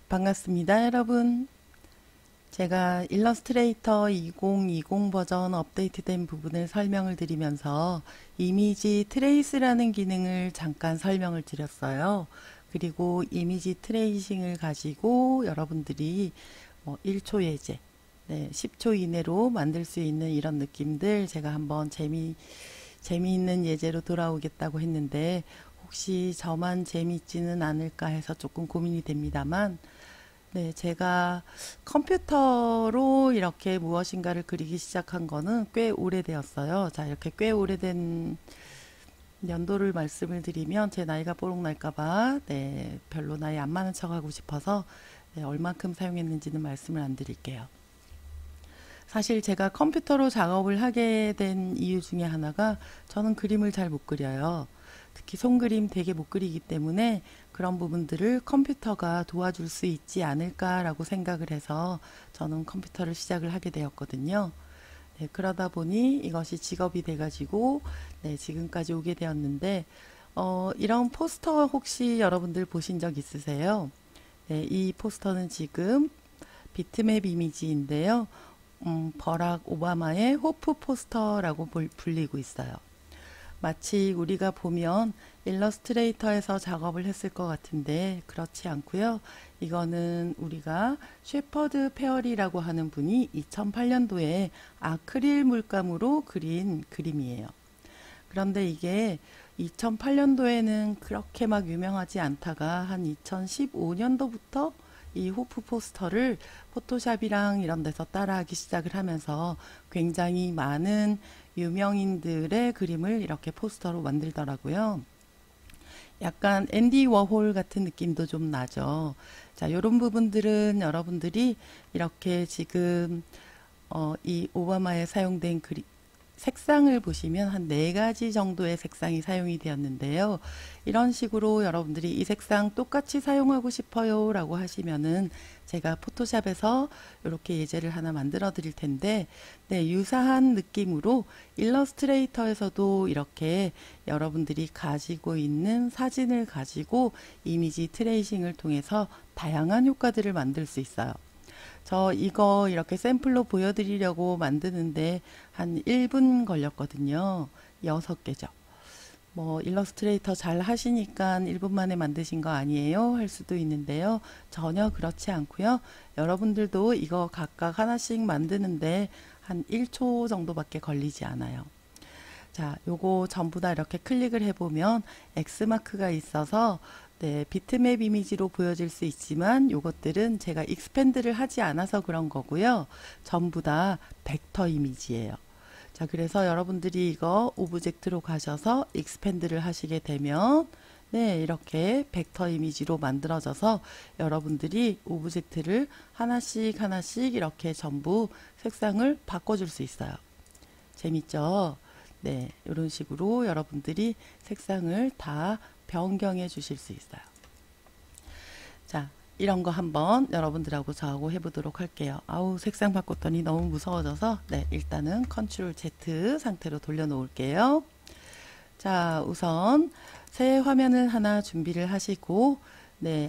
반갑습니다, 여러분. 제가 일러스트레이터 2020 버전 업데이트된 부분을 설명을 드리면서 이미지 트레이스라는 기능을 잠깐 설명을 드렸어요. 그리고 이미지 트레이싱을 가지고 여러분들이 1초 예제, 10초 이내로 만들 수 있는 이런 느낌들 제가 한번 재미있는 예제로 돌아오겠다고 했는데 혹시 저만 재미있지는 않을까 해서 조금 고민이 됩니다만 제가 컴퓨터로 이렇게 무엇인가를 그리기 시작한 거는 꽤 오래되었어요. 자, 이렇게 꽤 오래된 연도를 말씀을 드리면 제 나이가 뽀록 날까봐 별로 나이 안 많은 척하고 싶어서 얼만큼 사용했는지는 말씀을 안 드릴게요. 사실 제가 컴퓨터로 작업을 하게 된 이유 중에 하나가 저는 그림을 잘 못 그려요. 특히 손그림 되게 못 그리기 때문에 그런 부분들을 컴퓨터가 도와줄 수 있지 않을까라고 생각을 해서 저는 컴퓨터를 시작을 하게 되었거든요. 그러다 보니 이것이 직업이 돼가지고 지금까지 오게 되었는데 이런 포스터 혹시 여러분들 보신 적 있으세요? 이 포스터는 지금 비트맵 이미지인데요. 버락 오바마의 호프 포스터라고 불리고 있어요. 마치 우리가 보면 일러스트레이터에서 작업을 했을 것 같은데 그렇지 않고요. 이거는 우리가 셰퍼드 페어리라고 하는 분이 2008년도에 아크릴 물감으로 그린 그림이에요. 그런데 이게 2008년도에는 그렇게 막 유명하지 않다가 한 2015년도부터 이 호프 포스터를 포토샵이랑 이런 데서 따라하기 시작을 하면서 굉장히 많은 유명인들의 그림을 이렇게 포스터로 만들더라고요. 약간 앤디 워홀 같은 느낌도 좀 나죠. 자, 이런 부분들은 여러분들이 이렇게 지금 이 오바마에 사용된 색상을 보시면 한 네 가지 정도의 색상이 사용이 되었는데요. 이런 식으로 여러분들이 이 색상 똑같이 사용하고 싶어요 라고 하시면은 제가 포토샵에서 이렇게 예제를 하나 만들어 드릴 텐데 유사한 느낌으로 일러스트레이터에서도 이렇게 여러분들이 가지고 있는 사진을 가지고 이미지 트레이싱을 통해서 다양한 효과들을 만들 수 있어요. 저 이거 이렇게 샘플로 보여드리려고 만드는데 한 1분 걸렸거든요. 6개죠. 뭐 일러스트레이터 잘 하시니까 1분 만에 만드신 거 아니에요? 할 수도 있는데요. 전혀 그렇지 않고요. 여러분들도 이거 각각 하나씩 만드는데 한 1초 정도밖에 걸리지 않아요. 자, 요거 전부 다 이렇게 클릭을 해보면 X마크가 있어서 비트맵 이미지로 보여질 수 있지만 요것들은 제가 익스펜드를 하지 않아서 그런 거고요. 전부 다 벡터 이미지예요. 자, 그래서 여러분들이 이거 오브젝트로 가셔서 익스펜드를 하시게 되면 이렇게 벡터 이미지로 만들어져서 여러분들이 오브젝트를 하나씩 하나씩 이렇게 전부 색상을 바꿔줄 수 있어요. 재밌죠? 이런 식으로 여러분들이 색상을 다 변경해 주실 수 있어요. 자, 이런 거 한번 여러분들하고 저하고 해보도록 할게요. 아우, 색상 바꿨더니 너무 무서워져서 일단은 컨트롤 Z 상태로 돌려놓을게요. 자, 우선 새 화면을 하나 준비를 하시고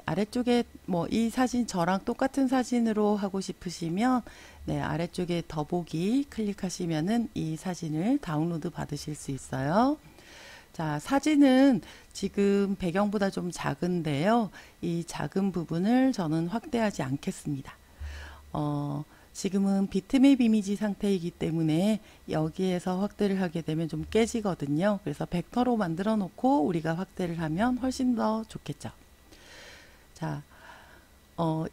아래쪽에 이 사진 저랑 똑같은 사진으로 하고 싶으시면 아래쪽에 더보기 클릭하시면은 이 사진을 다운로드 받으실 수 있어요. 자, 사진은 지금 배경보다 좀 작은데요. 이 작은 부분을 저는 확대하지 않겠습니다. 지금은 비트맵 이미지 상태이기 때문에 여기에서 확대를 하게 되면 좀 깨지거든요. 그래서 벡터로 만들어 놓고 우리가 확대를 하면 훨씬 더 좋겠죠. 자,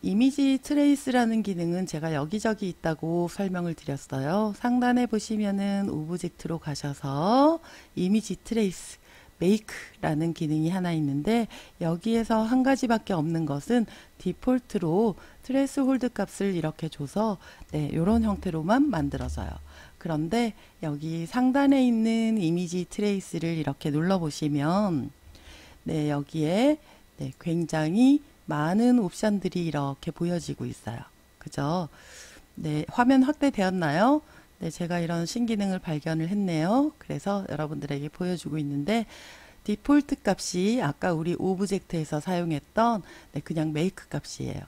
이미지 트레이스라는 기능은 제가 여기저기 있다고 설명을 드렸어요. 상단에 보시면은 오브젝트로 가셔서 이미지 트레이스 메이크라는 기능이 하나 있는데 여기에서 한 가지밖에 없는 것은 디폴트로 트레스 홀드 값을 이렇게 줘서 이런 형태로만 만들어져요. 그런데 여기 상단에 있는 이미지 트레이스를 이렇게 눌러 보시면 여기에 굉장히 많은 옵션들이 이렇게 보여지고 있어요. 그죠? 화면 확대되었나요? 제가 이런 신기능을 발견을 했네요. 그래서 여러분들에게 보여주고 있는데 디폴트 값이 아까 우리 오브젝트에서 사용했던 그냥 메이크 값이에요.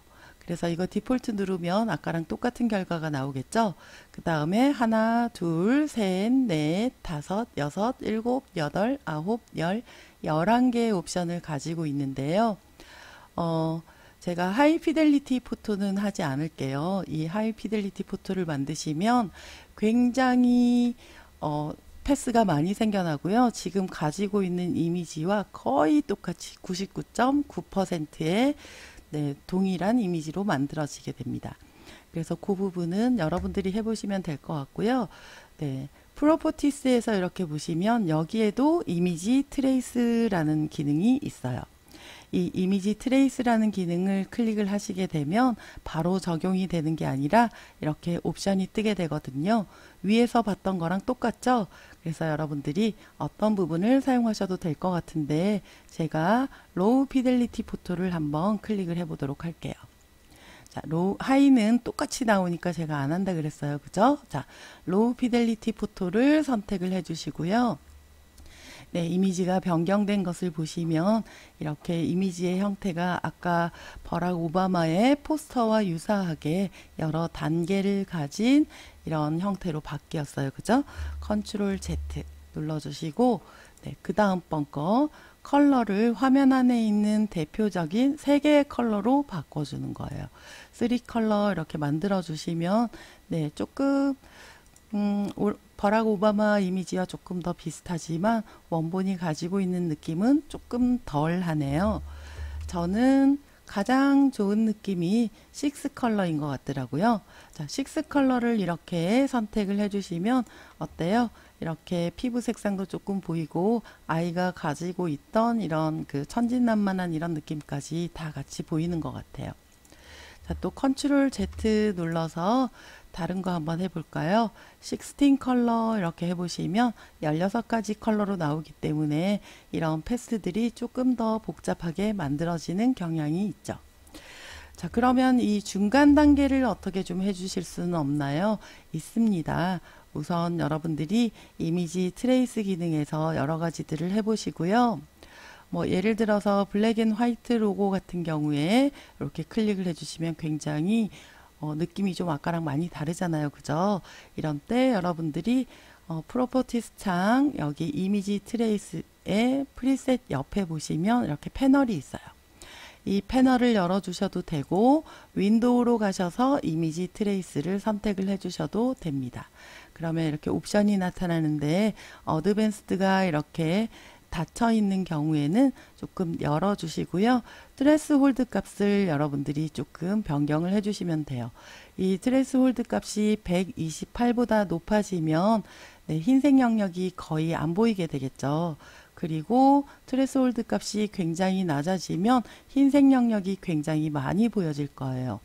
그래서 이거 디폴트 누르면 아까랑 똑같은 결과가 나오겠죠. 그 다음에 하나, 둘, 셋, 넷, 다섯, 여섯, 일곱, 여덟, 아홉, 열, 11개의 옵션을 가지고 있는데요. 제가 하이 피델리티 포토는 하지 않을게요. 이 하이 피델리티 포토를 만드시면 굉장히 패스가 많이 생겨나고요. 지금 가지고 있는 이미지와 거의 똑같이 99.9%의 동일한 이미지로 만들어지게 됩니다. 그래서 그 부분은 여러분들이 해보시면 될 것 같고요. 네, 프로퍼티스에서 이렇게 보시면 여기에도 이미지 트레이스라는 기능이 있어요. 이 이미지 트레이스라는 기능을 클릭을 하시게 되면 바로 적용이 되는 게 아니라 이렇게 옵션이 뜨게 되거든요. 위에서 봤던 거랑 똑같죠? 그래서 여러분들이 어떤 부분을 사용하셔도 될 것 같은데 제가 로우 피델리티 포토를 한번 클릭을 해 보도록 할게요. 자, 하이는 똑같이 나오니까 제가 안 한다 그랬어요. 그죠? 자, 로우 피델리티 포토를 선택을 해 주시고요. 네, 이미지가 변경된 것을 보시면 이렇게 이미지의 형태가 아까 버락 오바마의 포스터와 유사하게 여러 단계를 가진 이런 형태로 바뀌었어요. 그죠? 컨트롤 Z 눌러주시고 네, 그 다음 번 거 컬러를 화면 안에 있는 대표적인 3개의 컬러로 바꿔주는 거예요. 3컬러 이렇게 만들어 주시면 네, 조금 버락 오바마 이미지와 조금 더 비슷하지만 원본이 가지고 있는 느낌은 조금 덜 하네요. 저는 가장 좋은 느낌이 6컬러인 것 같더라고요. 자, 6컬러를 이렇게 선택을 해주시면 어때요? 이렇게 피부 색상도 조금 보이고 아이가 가지고 있던 이런 그 천진난만한 이런 느낌까지 다 같이 보이는 것 같아요. 자, 또 컨트롤 Z 눌러서 다른 거 한번 해볼까요? 16 컬러 이렇게 해보시면 16가지 컬러로 나오기 때문에 이런 패스들이 조금 더 복잡하게 만들어지는 경향이 있죠. 자, 그러면 이 중간 단계를 어떻게 좀 해주실 수는 없나요? 있습니다. 우선 여러분들이 이미지 트레이스 기능에서 여러 가지들을 해보시고요. 뭐 예를 들어서 블랙 앤 화이트 로고 같은 경우에 이렇게 클릭을 해주시면 굉장히 느낌이 좀 아까랑 많이 다르잖아요. 그죠? 이런 때 여러분들이 프로퍼티스 창 여기 이미지 트레이스의 프리셋 옆에 보시면 이렇게 패널이 있어요. 이 패널을 열어주셔도 되고 윈도우로 가셔서 이미지 트레이스를 선택을 해주셔도 됩니다. 그러면 이렇게 옵션이 나타나는데 어드밴스드가 이렇게 닫혀 있는 경우에는 조금 열어주시고요. 트레스 홀드 값을 여러분들이 조금 변경을 해주시면 돼요. 이 트레스 홀드 값이 128보다 높아지면 네, 흰색 영역이 거의 안 보이게 되겠죠. 그리고 트레스 홀드 값이 굉장히 낮아지면 흰색 영역이 굉장히 많이 보여질 거예요.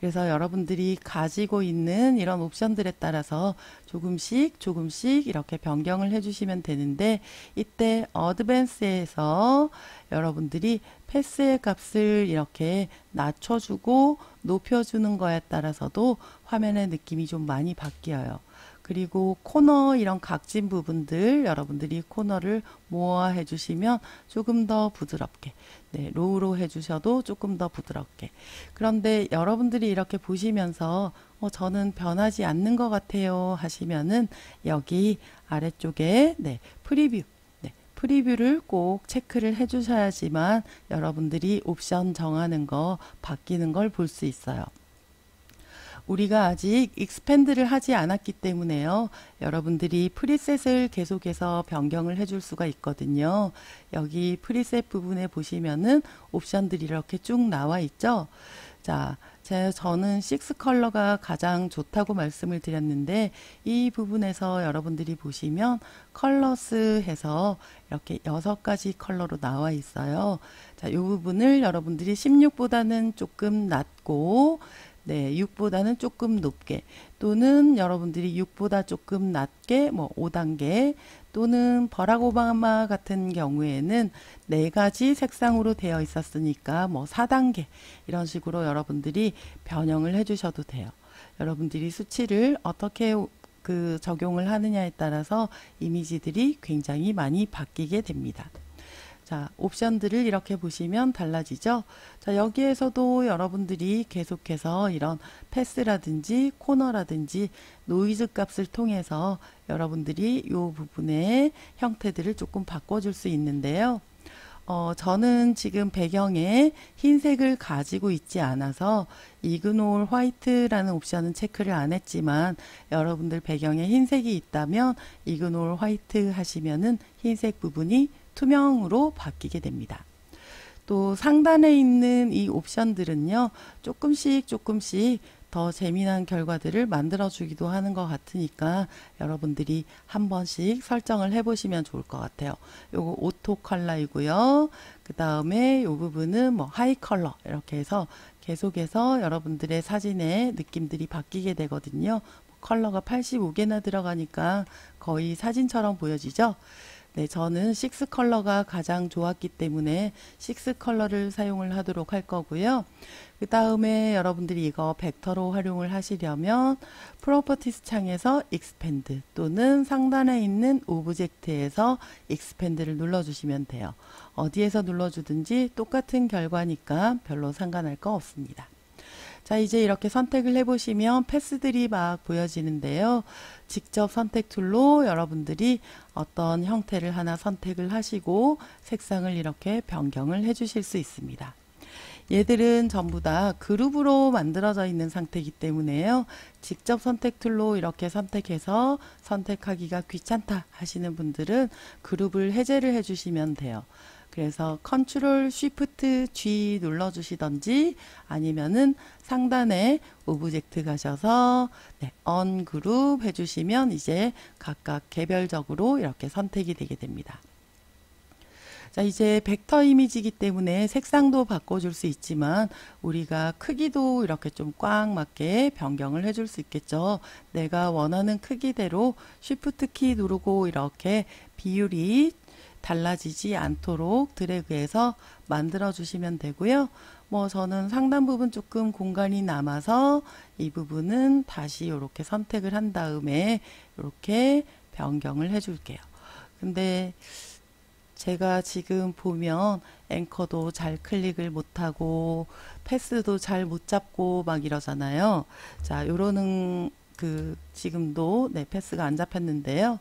그래서 여러분들이 가지고 있는 이런 옵션들에 따라서 조금씩 이렇게 변경을 해주시면 되는데 이때 어드밴스에서 여러분들이 패스의 값을 이렇게 낮춰주고 높여주는 거에 따라서도 화면의 느낌이 좀 많이 바뀌어요. 그리고 코너 이런 각진 부분들 여러분들이 코너를 모아해 주시면 조금 더 부드럽게 네, 로우로 해주셔도 조금 더 부드럽게. 그런데 여러분들이 이렇게 보시면서 저는 변하지 않는 것 같아요 하시면은 여기 아래쪽에 네, 프리뷰 프리뷰를 꼭 체크를 해 주셔야지만 여러분들이 옵션 정하는 거 바뀌는 걸 볼 수 있어요. 우리가 아직 익스펜드를 하지 않았기 때문에요. 여러분들이 프리셋을 계속해서 변경을 해줄 수가 있거든요. 여기 프리셋 부분에 보시면은 옵션들이 이렇게 쭉 나와 있죠. 자, 저는 6컬러가 가장 좋다고 말씀을 드렸는데 이 부분에서 여러분들이 보시면 컬러스 해서 이렇게 6가지 컬러로 나와 있어요. 자, 이 부분을 여러분들이 16보다는 조금 낮고 네, 6보다는 조금 높게 또는 여러분들이 6보다 조금 낮게 뭐 5단계 또는 버락 오바마 같은 경우에는 4가지 색상으로 되어 있었으니까 뭐 4단계 이런 식으로 여러분들이 변형을 해 주셔도 돼요. 여러분들이 수치를 어떻게 적용을 하느냐에 따라서 이미지들이 굉장히 많이 바뀌게 됩니다. 자, 옵션들을 이렇게 보시면 달라지죠. 자, 여기에서도 여러분들이 계속해서 이런 패스라든지 코너라든지 노이즈 값을 통해서 여러분들이 이 부분의 형태들을 조금 바꿔줄 수 있는데요. 저는 지금 배경에 흰색을 가지고 있지 않아서 이그노울 화이트라는 옵션은 체크를 안 했지만 여러분들 배경에 흰색이 있다면 이그노울 화이트 하시면은 흰색 부분이 투명으로 바뀌게 됩니다. 또 상단에 있는 이 옵션들은요, 조금씩 더 재미난 결과들을 만들어 주기도 하는 것 같으니까 여러분들이 한 번씩 설정을 해 보시면 좋을 것 같아요. 요거 오토 컬러이고요. 그 다음에 요 부분은 뭐 하이 컬러 이렇게 해서 계속해서 여러분들의 사진의 느낌들이 바뀌게 되거든요. 컬러가 85개나 들어가니까 거의 사진처럼 보여지죠. 네, 저는 6 컬러가 가장 좋았기 때문에 6 컬러를 사용을 하도록 할 거고요. 그 다음에 여러분들이 이거 벡터로 활용을 하시려면 프로퍼티스 창에서 익스펜드 또는 상단에 있는 오브젝트에서 익스펜드를 눌러주시면 돼요. 어디에서 눌러주든지 똑같은 결과니까 별로 상관할 거 없습니다. 자, 이제 이렇게 선택을 해보시면 패스들이 막 보여지는데요. 직접 선택 툴로 여러분들이 어떤 형태를 하나 선택을 하시고 색상을 이렇게 변경을 해 주실 수 있습니다. 얘들은 전부 다 그룹으로 만들어져 있는 상태이기 때문에요. 직접 선택 툴로 이렇게 선택해서 선택하기가 귀찮다 하시는 분들은 그룹을 해제를 해주시면 돼요. 그래서 컨트롤 쉬프트 G 눌러주시던지 아니면은 상단에 오브젝트 가셔서 네, 언그룹 해주시면 이제 각각 개별적으로 이렇게 선택이 되게 됩니다. 자, 이제 벡터 이미지이기 때문에 색상도 바꿔줄 수 있지만 우리가 크기도 이렇게 좀 꽉 맞게 변경을 해줄 수 있겠죠. 내가 원하는 크기대로 쉬프트 키 누르고 이렇게 비율이 달라지지 않도록 드래그해서 만들어 주시면 되고요. 뭐 저는 상단 부분 조금 공간이 남아서 이 부분은 다시 이렇게 선택을 한 다음에 이렇게 변경을 해 줄게요. 근데 제가 지금 보면 앵커도 잘 클릭을 못하고 패스도 잘 못 잡고 막 이러잖아요. 자, 요러는 지금도 네, 패스가 안 잡혔는데요.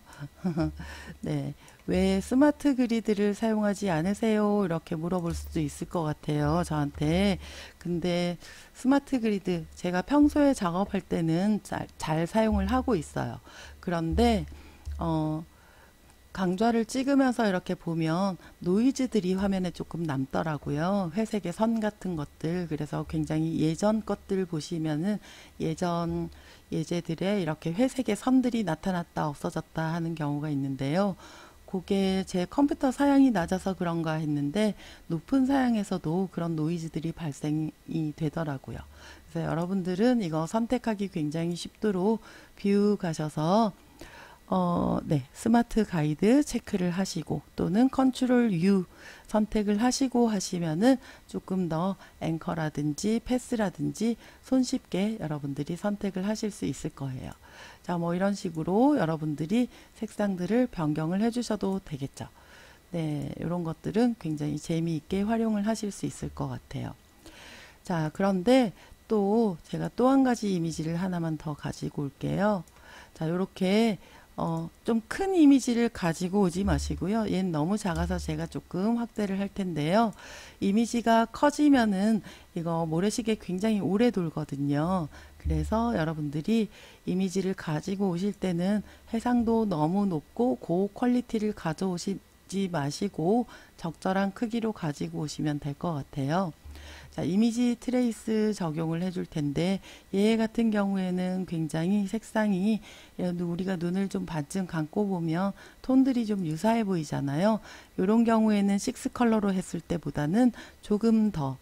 네, 왜 스마트 그리드를 사용하지 않으세요? 이렇게 물어볼 수도 있을 것 같아요, 저한테. 근데 스마트 그리드 제가 평소에 작업할 때는 잘 사용을 하고 있어요. 그런데 강좌를 찍으면서 이렇게 보면 노이즈들이 화면에 조금 남더라고요. 회색의 선 같은 것들. 그래서 굉장히 예전 것들 보시면은 예제들에 이렇게 회색의 선들이 나타났다 없어졌다 하는 경우가 있는데요. 그게 제 컴퓨터 사양이 낮아서 그런가 했는데 높은 사양에서도 그런 노이즈들이 발생이 되더라고요. 그래서 여러분들은 이거 선택하기 굉장히 쉽도록 뷰 가셔서 네, 스마트 가이드 체크를 하시고 또는 컨트롤 U 선택을 하시고 하시면은 조금 더 앵커라든지 패스라든지 손쉽게 여러분들이 선택을 하실 수 있을 거예요. 자, 뭐 이런 식으로 여러분들이 색상들을 변경을 해 주셔도 되겠죠. 네, 이런 것들은 굉장히 재미있게 활용을 하실 수 있을 것 같아요. 자, 그런데 또 제가 또 한 가지 이미지를 하나만 더 가지고 올게요. 자, 요렇게 좀 큰 이미지를 가지고 오지 마시고요. 얘는 너무 작아서 제가 조금 확대를 할 텐데요. 이미지가 커지면은 이거 모래시계 굉장히 오래 돌거든요. 그래서 여러분들이 이미지를 가지고 오실 때는 해상도 너무 높고 고퀄리티를 가져오시지 마시고 적절한 크기로 가지고 오시면 될 것 같아요. 자, 이미지 트레이스 적용을 해줄 텐데 얘 같은 경우에는 굉장히 색상이 우리가 눈을 좀 반쯤 감고 보면 톤들이 좀 유사해 보이잖아요. 이런 경우에는 6 컬러로 했을 때보다는 조금 더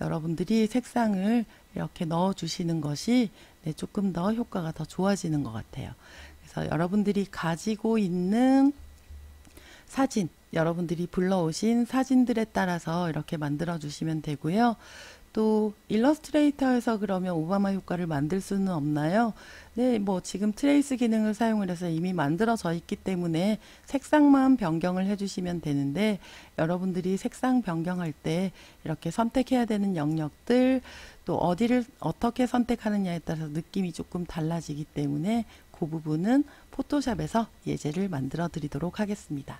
여러분들이 색상을 이렇게 넣어 주시는 것이 조금 더 효과가 더 좋아지는 것 같아요. 그래서 여러분들이 가지고 있는 사진, 여러분들이 불러오신 사진들에 따라서 이렇게 만들어 주시면 되고요. 또 일러스트레이터에서 그러면 오바마 효과를 만들 수는 없나요? 네, 뭐 지금 트레이스 기능을 사용을 해서 이미 만들어져 있기 때문에 색상만 변경을 해주시면 되는데, 여러분들이 색상 변경할 때 이렇게 선택해야 되는 영역들, 또 어디를 어떻게 선택하느냐에 따라서 느낌이 조금 달라지기 때문에 그 부분은 포토샵에서 예제를 만들어 드리도록 하겠습니다.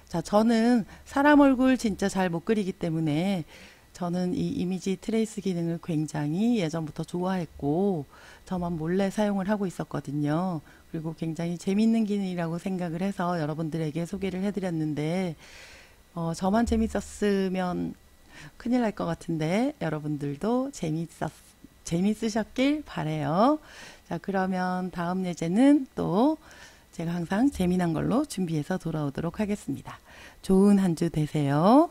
자, 저는 사람 얼굴 진짜 잘 못 그리기 때문에 저는 이 이미지 트레이스 기능을 굉장히 예전부터 좋아했고 저만 몰래 사용을 하고 있었거든요. 그리고 굉장히 재밌는 기능이라고 생각을 해서 여러분들에게 소개를 해드렸는데, 저만 재밌었으면 큰일 날 것 같은데 여러분들도 재밌으셨길 바래요. 자, 그러면 다음 예제는 또 제가 항상 재미난 걸로 준비해서 돌아오도록 하겠습니다. 좋은 한 주 되세요.